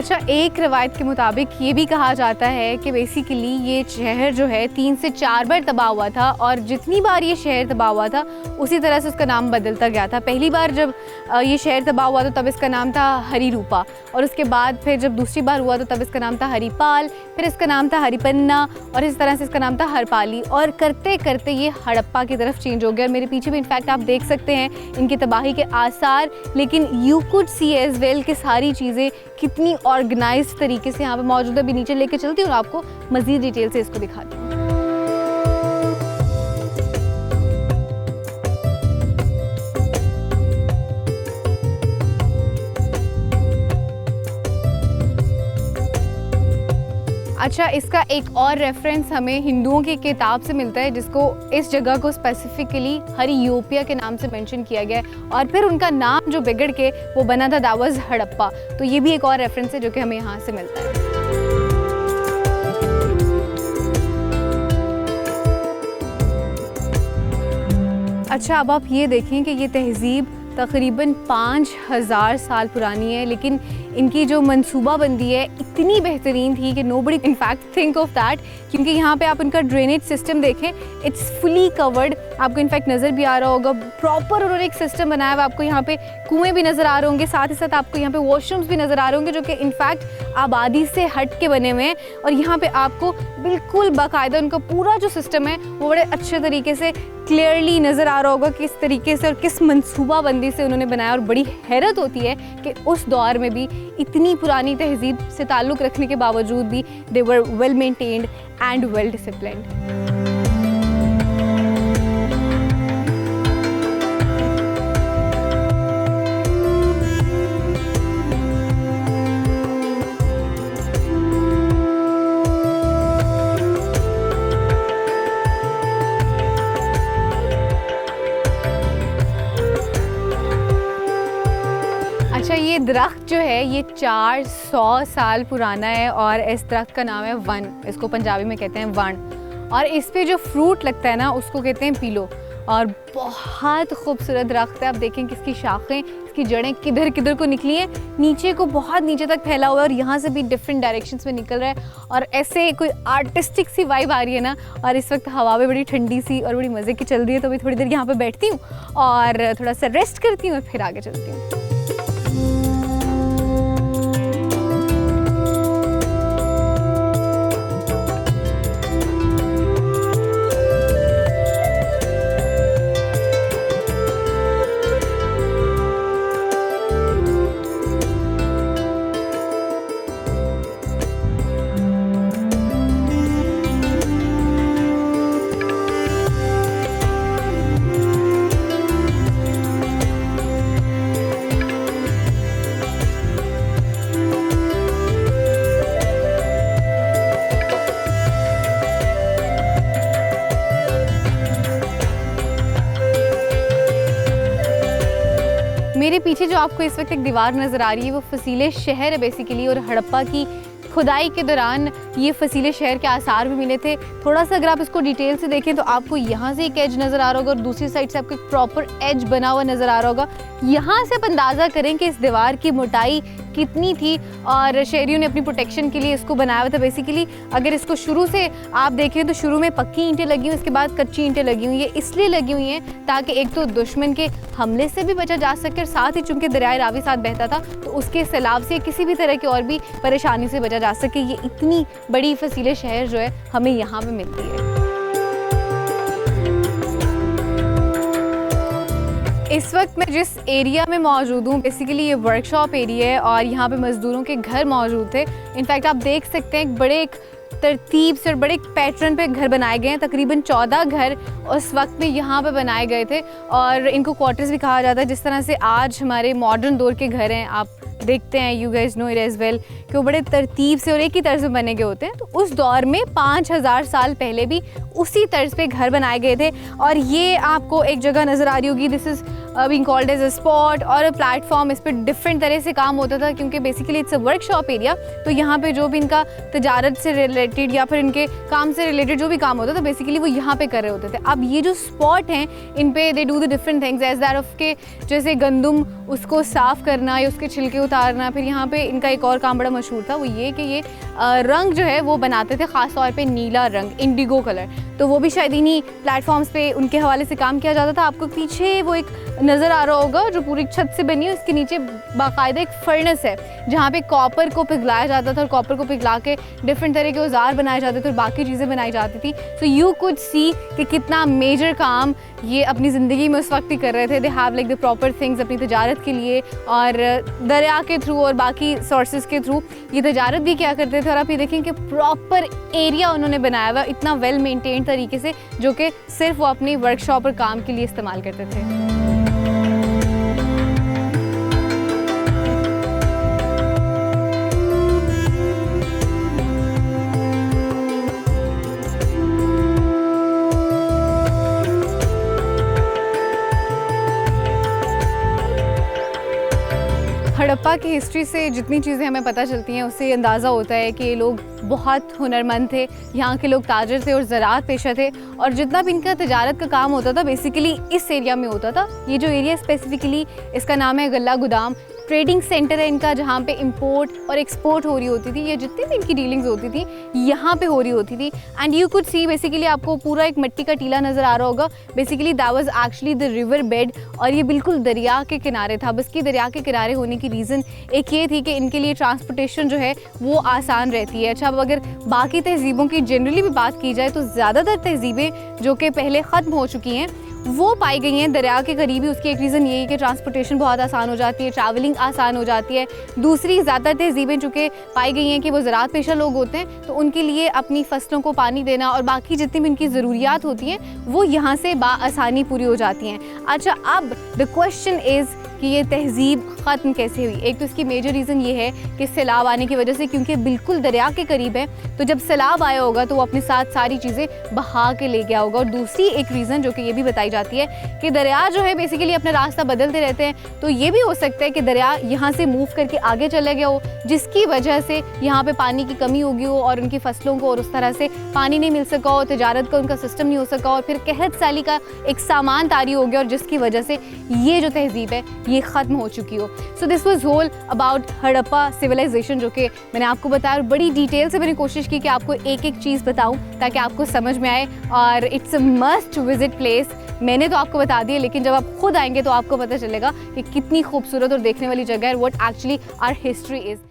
अच्छा, एक रवायत के मुताबिक ये भी कहा जाता है कि बेसिकली ये शहर जो है 3 से 4 बार तबाह हुआ था और जितनी बार ये शहर तबाह हुआ था उसी तरह से उसका नाम बदलता गया था। पहली बार जब ये शहर तबाह हुआ तो तब इसका नाम था हरिरूपा, और उसके बाद फिर जब दूसरी बार हुआ तो तब इसका नाम था हरिपाल, फिर इसका नाम था हरिपन्ना, और इस तरह से इसका नाम था हरपाली, और करते करते ये हड़प्पा की तरफ चेंज हो गया। और मेरे पीछे भी इनफैक्ट आप देख सकते हैं इनकी तबाही के आसार, लेकिन you could see as well कि सारी चीज़ें कितनी ऑर्गेनाइज्ड तरीके से यहाँ पे मौजूद है। अभी नीचे लेके चलती हूँ और आपको मज़ीद डिटेल से इसको दिखाती हूँ। अच्छा, इसका एक और रेफरेंस हमें हिंदुओं की किताब से मिलता है जिसको इस जगह को स्पेसिफिकली हरियोपिया के नाम से मेंशन किया गया है, और फिर उनका नाम जो बिगड़ के वो बना था दैट वाज हड़प्पा। तो ये भी एक और रेफरेंस है जो कि हमें यहाँ से मिलता है। अच्छा, अब आप ये देखें कि ये तहज़ीब तकरीबन 5000 साल पुरानी है, लेकिन इनकी जो मंसूबाबंदी है इतनी बेहतरीन थी कि nobody in fact think of that, क्योंकि यहाँ पे आप इनका ड्रेनेज सिस्टम देखें, इट्स फुली कवर्ड। आपको इनफैक्ट नज़र भी आ रहा होगा, प्रॉपर उन्होंने एक सिस्टम बनाया हुआ। आपको यहाँ पे कुएँ भी नज़र आ रहे होंगे, साथ ही साथ आपको यहाँ पे वॉशरूम्स भी नज़र आ रहे होंगे जो कि इनफैक्ट आबादी से हट के बने हुए हैं। और यहाँ पे आपको बिल्कुल बाकायदा उनका पूरा जो सिस्टम है वो बड़े अच्छे तरीके से क्लियरली नज़र आ रहा होगा किस तरीके से और किस मंसूबाबंदी से उन्होंने बनाया। और बड़ी हैरत होती है कि उस दौर में भी इतनी पुरानी तहज़ीब से ताल्लुक़ रखने के बावजूद भी they were well maintained and well disciplined. अच्छा, ये दरख्त जो है ये 400 साल पुराना है और इस दरख्त का नाम है वन। इसको पंजाबी में कहते हैं वण, और इस पे जो फ्रूट लगता है ना उसको कहते हैं पीलो। और बहुत खूबसूरत दरख्त है। आप देखें कि इसकी शाखें, इसकी जड़ें किधर किधर को निकली हैं, नीचे को बहुत नीचे तक फैला हुआ है और यहाँ से भी डिफरेंट डायरेक्शंस में निकल रहा है। और ऐसे कोई आर्टिस्टिक सी वाइब आ रही है ना। और इस वक्त हवा भी बड़ी ठंडी सी और बड़ी मज़े की चल रही है, तो अभी थोड़ी देर यहाँ पर बैठती हूँ और थोड़ा सा रेस्ट करती हूँ और फिर आगे चलती हूँ। मेरे पीछे जो आपको इस वक्त एक दीवार नज़र आ रही है वो फसीले शहर है बेसिकली, और हड़प्पा की खुदाई के दौरान ये फसीले शहर के आसार भी मिले थे। थोड़ा सा अगर आप इसको डिटेल से देखें तो आपको यहाँ से एक एज नज़र आ रहा होगा और दूसरी साइड से आपको एक प्रॉपर एज बना हुआ नज़र आ रहा होगा। यहाँ से आप अंदाज़ा करें कि इस दीवार की मोटाई कितनी थी, और शहरियों ने अपनी प्रोटेक्शन के लिए इसको बनाया हुआ था। बेसिकली अगर इसको शुरू से आप देखें तो शुरू में पक्की ईंटें लगी हुई, उसके बाद कच्ची ईंटें लगी हुई। ये इसलिए लगी हुई हैं ताकि एक तो दुश्मन के हमले से भी बचा जा सके, और साथ ही चूँकि दरियाए रावी साथ बहता था तो उसके सैलाब से किसी भी तरह की और भी परेशानी से बचा जा सके। ये इतनी बड़ी फसीले शहर जो है हमें यहाँ पे मिलती है। इस वक्त मैं जिस एरिया में मौजूद हूँ बेसिकली ये वर्कशॉप एरिया है और यहाँ पे मज़दूरों के घर मौजूद थे। इनफैक्ट आप देख सकते हैं एक तरतीब से और बड़े एक पैटर्न पे घर बनाए गए हैं। तकरीबन 14 घर उस वक्त में यहाँ पे बनाए गए थे और इनको क्वार्टर्स भी कहा जाता है। जिस तरह से आज हमारे मॉडर्न दौर के घर हैं, आप देखते हैं, you guys know it as well, कि वो बड़े तरतीब से और एक ही तर्ज में बने गए होते हैं। तो उस दौर में 5000 साल पहले भी उसी तर्ज पे घर बनाए गए थे। और ये आपको एक जगह नज़र आ रही होगी, this is being called as a spot or a platform. इस पर डिफरेंट तरह से काम होता था क्योंकि basically it's a workshop area. तो यहाँ पे जो भी इनका तजारत से रिलेटेड या फिर इनके काम से रिलेटेड जो भी काम होता था बेसिकली वो यहाँ पे कर रहे होते थे। अब ये जो स्पॉट हैं इन पे they do the different things as that of के जैसे गंदम उसको साफ़ करना या उसके छिलके उतारना। फिर यहाँ पे इनका एक और काम बड़ा मशहूर था, वो ये कि ये रंग जो है वो बनाते थे, ख़ास तौर पे नीला रंग, इंडिगो कलर। तो वो भी शायद इन्हीं प्लेटफॉर्म्स पे उनके हवाले से काम किया जाता था। आपको पीछे वो एक नज़र आ रहा होगा जो पूरी छत से बनी है, उसके नीचे बाकायदा एक फर्नेस है जहाँ पे कॉपर को पिघलाया जाता था और कॉपर को पिघला के डिफरेंट तरह के औजार बनाए जाते थे और बाकी चीज़ें बनाई जाती थी। सो यू कुड सी कि कितना मेजर काम ये अपनी ज़िंदगी में उस वक्त ही कर रहे थे। They have like the proper things अपनी तजारत के लिए, और दरिया के थ्रू और बाकी सोर्सेज के थ्रू ये तजारत भी क्या करते थे। और आप ये देखें कि प्रॉपर एरिया उन्होंने बनाया हुआ इतना वेल मेंटेन्ड तरीके से, जो कि सिर्फ वो अपनी वर्कशॉप और काम के लिए इस्तेमाल करते थे। हड़प्पा की हिस्ट्री से जितनी चीज़ें हमें पता चलती हैं उससे अंदाज़ा होता है कि ये लोग बहुत हुनरमंद थे। यहाँ के लोग ताजर थे और ज़राअत पेशा थे, और जितना भी इनका तजारत का काम होता था बेसिकली इस एरिया में होता था। ये जो एरिया स्पेसिफिकली इसका नाम है गल्ला गोदाम, ट्रेडिंग सेंटर है इनका, जहाँ पे इंपोर्ट और एक्सपोर्ट हो रही होती थी। ये जितनी भी इनकी डीलिंग्स होती थी यहाँ पे हो रही होती थी। And you could see basically आपको पूरा एक मिट्टी का टीला नज़र आ रहा होगा। Basically that was actually the river bed, और ये बिल्कुल दरिया के किनारे था। बस कि दरिया के किनारे होने की रीज़न एक ये थी कि इनके लिए ट्रांसपोर्टेशन जो है वो आसान रहती है। अच्छा, अब अगर बाकी तहज़ीबों की जनरली भी बात की जाए तो ज़्यादातर तहज़ीबें जो कि पहले ख़त्म हो चुकी हैं वो पाई गई हैं दरिया के करीब ही। उसकी एक रीज़न ये है कि ट्रांसपोर्टेशन बहुत आसान हो जाती है, ट्रैवलिंग आसान हो जाती है। दूसरी, ज़्यादातर तहज़ीबें चूँकि पाई गई हैं कि वो ज़राअत पेशा लोग होते हैं, तो उनके लिए अपनी फसलों को पानी देना और बाकी जितनी भी उनकी ज़रूरियात होती हैं वो यहाँ से बाआसानी पूरी हो जाती हैं। अच्छा, अब द क्वेश्चन इज़ कि ये तहज़ीब ख़त्म कैसे हुई। एक तो इसकी मेजर रीज़न ये है कि सैलाब आने की वजह से, क्योंकि बिल्कुल दरिया के करीब है, तो जब सैलाब आया होगा तो वो अपने साथ सारी चीज़ें बहा के ले गया होगा। और दूसरी एक रीज़न जो कि ये भी बताई जाती है कि दरिया जो है बेसिकली अपना रास्ता बदलते रहते हैं, तो ये भी हो सकता है कि दरिया यहाँ से मूव करके आगे चला गया हो, जिसकी वजह से यहाँ पे पानी की कमी होगी हो और उनकी फसलों को और उस तरह से पानी नहीं मिल सका हो, तजारत का उनका सिस्टम नहीं हो सका, और फिर कहत साली का एक सामान तारी हो गया, और जिसकी वजह से ये जो तहज़ीब है ये ख़त्म हो चुकी हो। So this was whole about Harappa civilization, जो कि मैंने आपको बताया, और बड़ी डिटेल से मैंने कोशिश की कि आपको एक एक चीज़ बताऊं ताकि आपको समझ में आए। और it's a must visit place. मैंने तो आपको बता दिया, लेकिन जब आप खुद आएंगे तो आपको पता चलेगा कि कितनी खूबसूरत और देखने वाली जगह है, what actually our history is.